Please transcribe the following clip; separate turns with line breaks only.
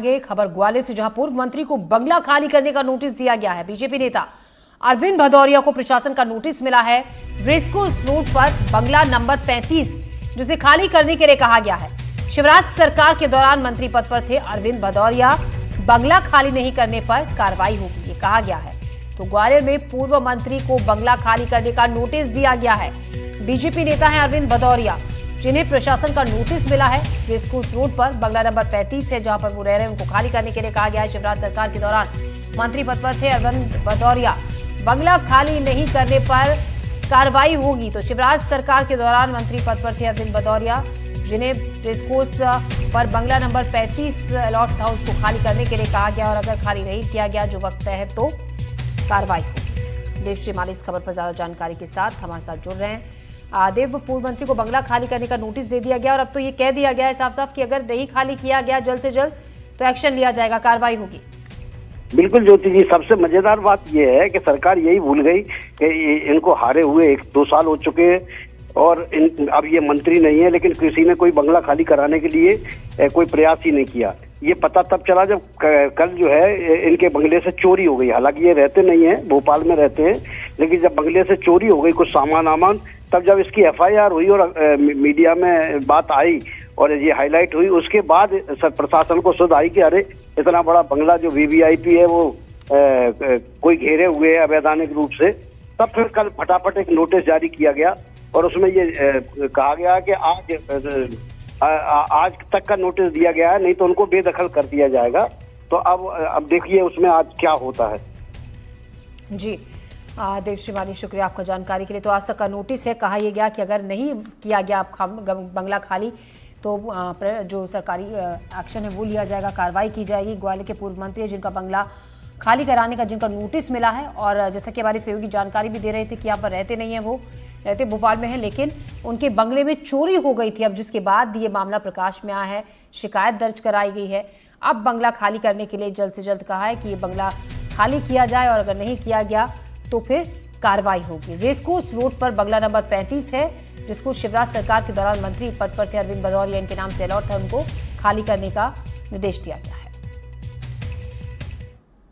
आगे खबर ग्वालियर से, जहां पूर्व मंत्री को बंगला खाली करने का नोटिस दिया गया है। बीजेपी नेता अरविंद भदौरिया को प्रशासन का नोटिस मिला है। रेसकोर्स रोड पर बंगला नंबर 35 जिसे खाली करने के लिए कहा गया है। शिवराज सरकार के दौरान मंत्री पद पर थे अरविंद भदौरिया। बंगला खाली नहीं करने पर कार्रवाई होगी, ये कहा गया है। तो ग्वालियर में पूर्व मंत्री को बंगला खाली करने का नोटिस दिया गया है। बीजेपी नेता है अरविंद भदौरिया, जिन्हें प्रशासन का नोटिस मिला है। रेसकोर्स रोड पर बंगला नंबर 35 है, जहां पर वो रह रहे हैं, उनको खाली करने के लिए कहा गया है। शिवराज सरकार के दौरान मंत्री पद पर थे अरविंद भदौरिया। बंगला खाली नहीं करने पर कार्रवाई होगी। तो शिवराज सरकार के दौरान मंत्री पद पर थे अरविंद भदौरिया, जिन्हें रेसकोर्स पर बंगला नंबर 35 अलॉट था, उसको खाली करने के लिए कहा गया। और अगर खाली नहीं किया गया जो वक्त तय है तो कार्रवाई होगी। देव श्रीमाली इस खबर पर ज्यादा जानकारी के साथ हमारे साथ जुड़ रहे हैं। देव, पूर्व मंत्री को बंगला खाली करने का नोटिस दे दिया गया और अब तो ये कह दिया गया है साफ साफ कि अगर नहीं खाली किया गया जल्द से जल्द तो एक्शन लिया जाएगा, कार्रवाई होगी।
बिल्कुल ज्योति जी, सबसे मजेदार बात यह है कि सरकार यही भूल गई कि इनको हारे हुए 1-2 साल हो चुके हैं और अब ये मंत्री नहीं है, लेकिन किसी ने कोई बंगला खाली कराने के लिए कोई प्रयास ही नहीं किया। ये पता तब चला जब कल जो है इनके बंगले से चोरी हो गई। हालांकि ये रहते नहीं है, भोपाल में रहते हैं, लेकिन जब बंगले से चोरी हो गई कुछ सामान, तब जब इसकी FIR हुई और मीडिया में बात आई और ये हाईलाइट हुई, उसके बाद प्रशासन को सुध आई कि अरे इतना बड़ा बंगला जो VVIP है वो कोई घेरे हुए है अवैधानिक रूप से। तब फिर कल फटाफट एक नोटिस जारी किया गया और उसमें ये कहा गया कि आज तक का नोटिस दिया गया है, नहीं तो उनको बेदखल कर दिया जाएगा। तो अब देखिए उसमें आज क्या होता है। जी
देव श्रीमाली, शुक्रिया आपका जानकारी के लिए। तो आज तक का नोटिस है, कहा यह गया कि अगर नहीं किया गया बंगला खाली तो जो सरकारी एक्शन है वो लिया जाएगा, कार्रवाई की जाएगी। ग्वालियर के पूर्व मंत्री जिनका बंगला खाली कराने का जिनका नोटिस मिला है, और जैसा कि हमारी सहयोगी जानकारी भी दे रहे थे कि यहाँ पर रहते नहीं है, वो रहते भोपाल में है, लेकिन उनके बंगले में चोरी हो गई थी। अब जिसके बाद ये मामला प्रकाश में आया है, शिकायत दर्ज कराई गई है। अब बंगला खाली करने के लिए जल्द से जल्द कहा है कि ये बंगला खाली किया जाए और अगर नहीं किया गया तो फिर कार्रवाई होगी। रेसकोर्स रोड पर बंगला नंबर 35 है, जिसको शिवराज सरकार के दौरान मंत्री पद पर थे अरविंद भदौरिया, इनके नाम से अलॉट है, उनको खाली करने का निर्देश दिया गया है।